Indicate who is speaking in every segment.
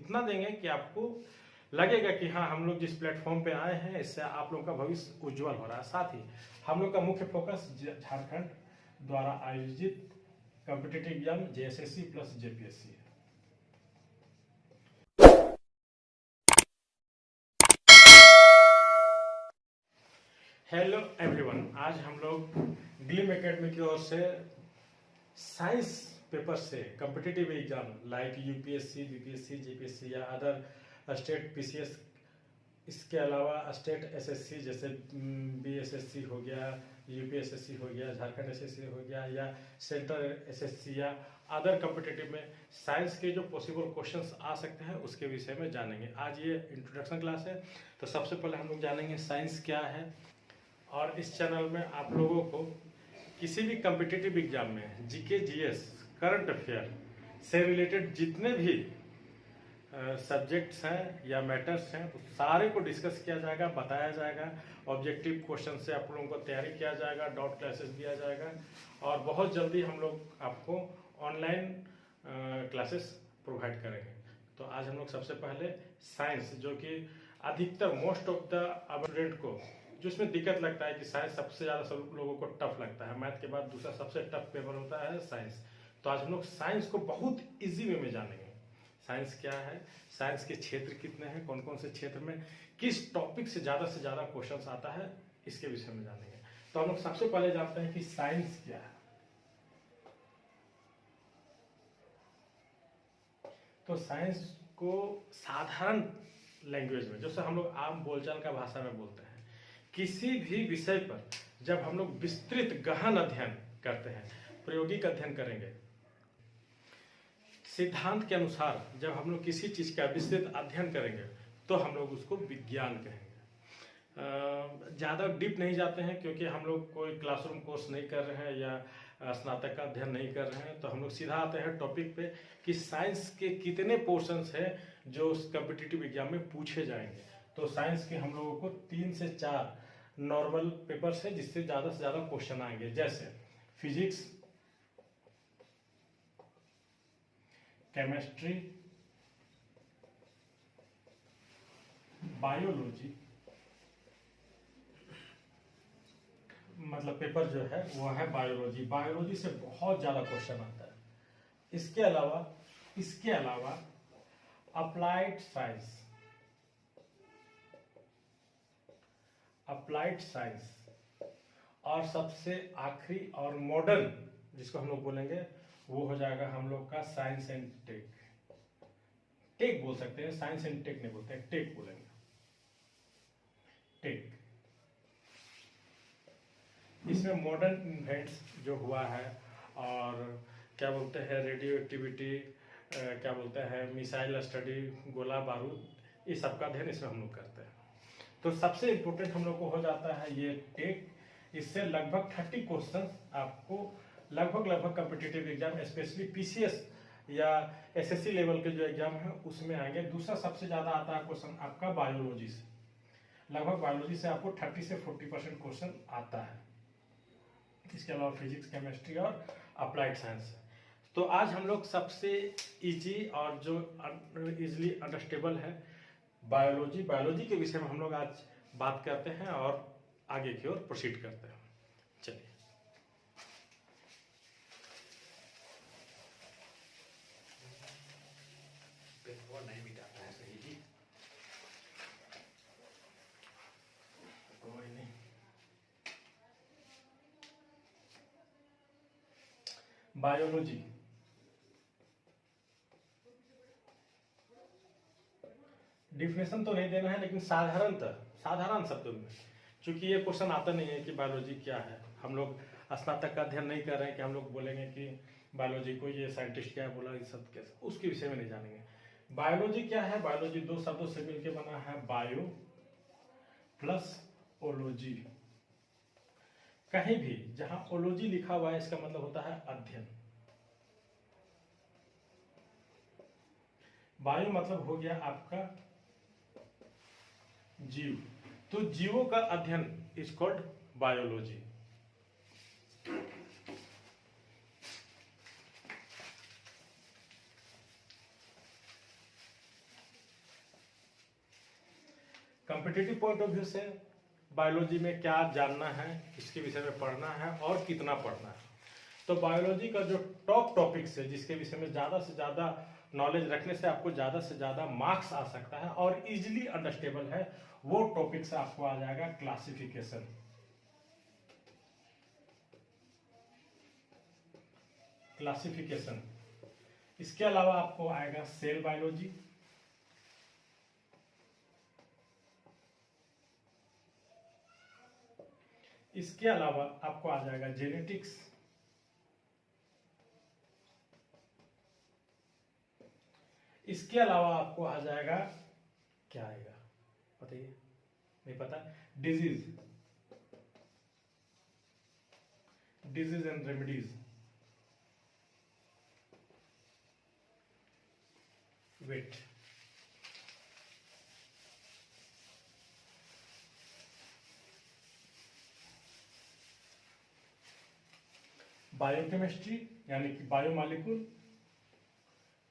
Speaker 1: इतना देंगे कि आपको लगेगा कि हाँ, हम लोग जिस प्लेटफॉर्म पे आए हैं इससे आप लोगों का भविष्य उज्जवल हो रहा है। साथ ही हम लोग का मुख्य फोकस झारखंड द्वारा आयोजित competitive exam JSSC plus JPSC है। हेलो एवरीवन, आज हम लोग ग्लिम एकेडमी की ओर से साइंस पेपर से competitive exam like UPSC, BPSC, JPSC या अदर स्टेट पीसीएस, इसके अलावा स्टेट एसएससी जैसे बीएसएससी हो गया, यूपीएसएससी हो गया, झारखंड एसएससी हो गया या सेंट्रल एसएससी या अदर कॉम्पिटिटिव में साइंस के जो पॉसिबल क्वेश्चंस आ सकते हैं उसके विषय में जानेंगे। आज ये इंट्रोडक्शन क्लास है, तो सबसे पहले हम लोग जानेंगे साइंस क्या है। और इस चैनल में आप लोगों को किसी भी कॉम्पिटिटिव एग्जाम में जीके, जीएस, करंट अफेयर से रिलेटेड जितने भी सब्जेक्ट्स हैं या मैटर्स हैं उस सारे को डिस्कस किया जाएगा, बताया जाएगा। ऑब्जेक्टिव क्वेश्चन से आप लोगों को तैयारी किया जाएगा, डाउट क्लासेस दिया जाएगा और बहुत जल्दी हम लोग आपको ऑनलाइन क्लासेस प्रोवाइड करेंगे। तो आज हम लोग सबसे पहले साइंस, जो कि अधिकतर मोस्ट ऑफ द स्टूडेंट को जिसमें दिक्कत लगता है कि साइंस सबसे ज़्यादा सब लोगों को टफ लगता है, मैथ के बाद दूसरा सबसे टफ पेपर होता है साइंस। तो आज हम लोग साइंस को बहुत ईजी वे में जानेंगे। साइंस क्या है, साइंस के क्षेत्र कितने हैं, कौन कौन से क्षेत्र में किस टॉपिक से ज़्यादा क्वेश्चंस आता है, इसके विषय में जानेंगे। तो हम लोग सबसे पहले जानते हैं कि साइंस क्या है। तो साइंस को साधारण लैंग्वेज में, जैसे हम लोग आम बोलचाल का भाषा में बोलते हैं, किसी भी विषय पर जब हम लोग विस्तृत गहन अध्ययन करते हैं, प्रायोगिक अध्ययन करेंगे, सिद्धांत के अनुसार जब हम लोग किसी चीज़ का विस्तृत अध्ययन करेंगे तो हम लोग उसको विज्ञान कहेंगे। ज़्यादा डीप नहीं जाते हैं क्योंकि हम लोग कोई क्लासरूम कोर्स नहीं कर रहे हैं या स्नातक का अध्ययन नहीं कर रहे हैं। तो हम लोग सीधा आते हैं टॉपिक पे कि साइंस के कितने पोर्शंस हैं जो उस कॉम्पिटिटिव एग्जाम में पूछे जाएंगे। तो साइंस के हम लोगों को 3 से 4 नॉर्मल पेपर्स है जिससे ज़्यादा से ज़्यादा क्वेश्चन आएंगे, जैसे फिजिक्स, केमिस्ट्री, बायोलॉजी, मतलब पेपर जो है वो है बायोलॉजी। बायोलॉजी से बहुत ज़्यादा क्वेश्चन आता है। इसके अलावा अप्लाइड साइंस और सबसे आखिरी और मॉडर्न जिसको हम लोग बोलेंगे वो हो जाएगा हम लोग का साइंस एंड टेक बोल सकते हैं, साइंस एंड टेक नहीं बोलते हैं, टेक बोलेंगे। टेक, इसमें मॉडर्न इन्वेंट्स जो हुआ है और क्या बोलते हैं रेडियो एक्टिविटी, क्या बोलते हैं मिसाइल स्टडी, गोला बारूद, ये सब का अध्ययन इसमें हम लोग करते हैं। तो सबसे इम्पोर्टेंट हम लोग को हो जाता है ये टेक। इससे लगभग 30 क्वेश्चन आपको लगभग कॉम्पिटिटिव एग्जाम स्पेशली पीसीएस या एसएससी लेवल के जो एग्जाम है उसमें आएंगे। दूसरा सबसे ज़्यादा आता है क्वेश्चन आपका बायोलॉजी से, लगभग बायोलॉजी से आपको 30 से 40% क्वेश्चन आता है। इसके अलावा फिजिक्स, केमिस्ट्री और अप्लाइड साइंस। तो आज हम लोग सबसे इजी और जो इजीली अंडरस्टेबल है बायोलॉजी के विषय में हम लोग आज बात करते हैं और आगे की ओर प्रोसीड करते हैं। चलिए, नहीं मिटाता है सही जी, कोई नहीं। बायोलॉजी डिफिनेशन तो नहीं देना है, लेकिन साधारण शब्दों में, क्योंकि ये क्वेश्चन आता नहीं है कि बायोलॉजी क्या है। हम लोग स्नातक का अध्ययन नहीं कर रहे हैं कि हम लोग बोलेंगे कि बायोलॉजी को ये साइंटिस्ट क्या बोला, ये सब कैसे, उसके विषय में नहीं जानेंगे। बायोलॉजी क्या है? बायोलॉजी 2 शब्दों से मिलकर बना है, बायो प्लस ओलॉजी। कहीं भी जहां ओलॉजी लिखा हुआ है इसका मतलब होता है अध्ययन। बायो मतलब हो गया आपका जीव, तो जीवों का अध्ययन is called biology. Competitive point of view से बायोलॉजी में क्या जानना है, इसके विषय में पढ़ना है और कितना पढ़ना है। तो बायोलॉजी का जो टॉप टॉपिक्स है जिसके विषय में ज़्यादा से ज़्यादा नॉलेज रखने से आपको ज़्यादा से ज़्यादा मार्क्स आ सकता है और इजीली अंडरस्टेबल है, वो टॉपिक्स आपको आ जाएगा क्लासिफिकेशन। क्लासिफिकेशन इसके अलावा आपको आएगा सेल बायोलॉजी, इसके अलावा आपको आ जाएगा जेनेटिक्स, इसके अलावा आपको आ जाएगा, क्या आएगा बताइए, नहीं पता, disease and remedies, wait, biochemistry यानी कि बायोमॉलिक्यूल,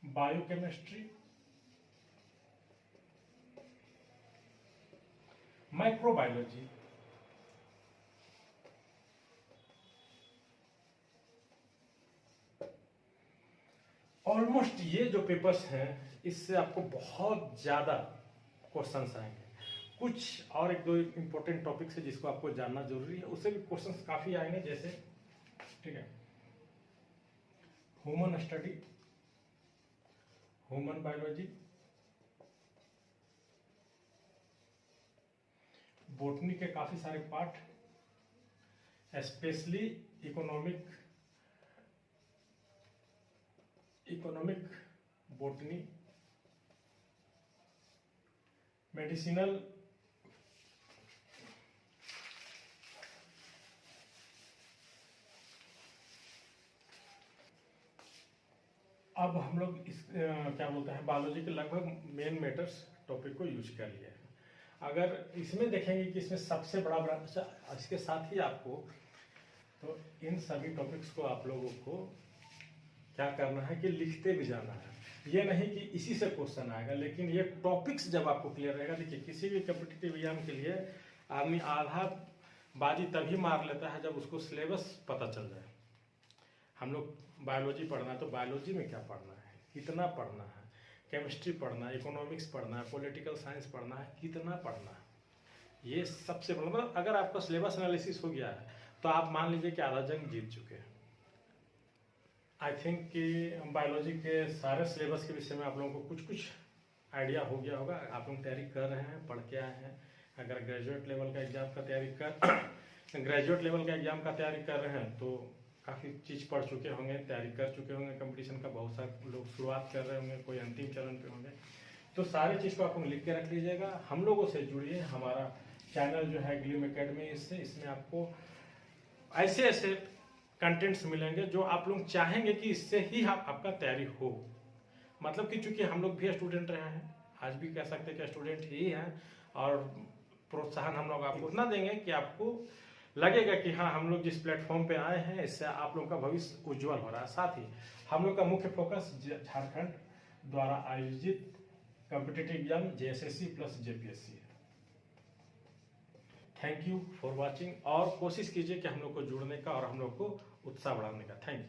Speaker 1: बायोकेमिस्ट्री, माइक्रोबायोलॉजी, ऑलमोस्ट ये जो पेपर्स हैं इससे आपको बहुत ज्यादा क्वेश्चंस आएंगे। कुछ और एक दो इंपॉर्टेंट टॉपिक्स है जिसको आपको जानना जरूरी है, उससे भी क्वेश्चंस काफी आएंगे, जैसे ठीक है human study, human biology, botany के काफी सारे part, specially economic botany, medicinal, अब हम लोग इस क्या बोलते हैं बायोलॉजी के लगभग मेन मैटर्स टॉपिक को यूज कर लिए हैं। अगर इसमें देखेंगे कि इसमें सबसे बड़ा इसके साथ ही आपको तो इन सभी टॉपिक्स को आप लोगों को क्या करना है कि लिखते भी जाना है। ये नहीं कि इसी से क्वेश्चन आएगा, लेकिन ये टॉपिक्स जब आपको क्लियर रहेगा, देखिए किसी भी कॉम्पिटिटिव एग्जाम के लिए आदमी आधा बाजी तभी मार लेता है जब उसको सिलेबस पता चल जाए। हम लोग बायोलॉजी पढ़ना है तो बायोलॉजी में क्या पढ़ना है, कितना पढ़ना है, केमिस्ट्री पढ़ना है, इकोनॉमिक्स पढ़ना है, पॉलिटिकल साइंस पढ़ना है, कितना पढ़ना है, ये सबसे बड़ा। मतलब अगर आपका सिलेबस एनालिसिस हो गया है तो आप मान लीजिए कि आधा जंग जीत चुके हैं। आई थिंक कि बायोलॉजी के सारे सिलेबस के विषय में आप लोगों को कुछ आइडिया हो गया होगा। आप लोग तैयारी कर रहे हैं, पढ़ के आए हैं। अगर ग्रेजुएट लेवल का एग्जाम का तैयारी कर रहे हैं तो काफ़ी चीज़ पढ़ चुके होंगे, तैयारी कर चुके होंगे कंपटीशन का। बहुत सारे लोग शुरुआत कर रहे होंगे, कोई अंतिम चरण पे होंगे। तो सारी चीज़ को आप लोग लिख के रख लीजिएगा। हम लोगों से जुड़िए, हमारा चैनल जो है ग्लीम एकेडमी, इसमें आपको ऐसे कंटेंट्स मिलेंगे जो आप लोग चाहेंगे कि इससे ही आपका तैयारी हो। मतलब कि चूंकि हम लोग भी स्टूडेंट रहे हैं, आज भी कह सकते हैं कि स्टूडेंट ही हैं, और प्रोत्साहन हम लोग आपको उतना देंगे कि आपको लगेगा कि हाँ, हम लोग जिस प्लेटफॉर्म पे आए हैं इससे आप लोगों का भविष्य उज्जवल हो रहा है। साथ ही हम लोग का मुख्य फोकस झारखंड द्वारा आयोजित competitive exam JSSC plus JPSC है। थैंक यू फॉर वॉचिंग, और कोशिश कीजिए कि हम लोग को जुड़ने का और हम लोग को उत्साह बढ़ाने का। Thank you.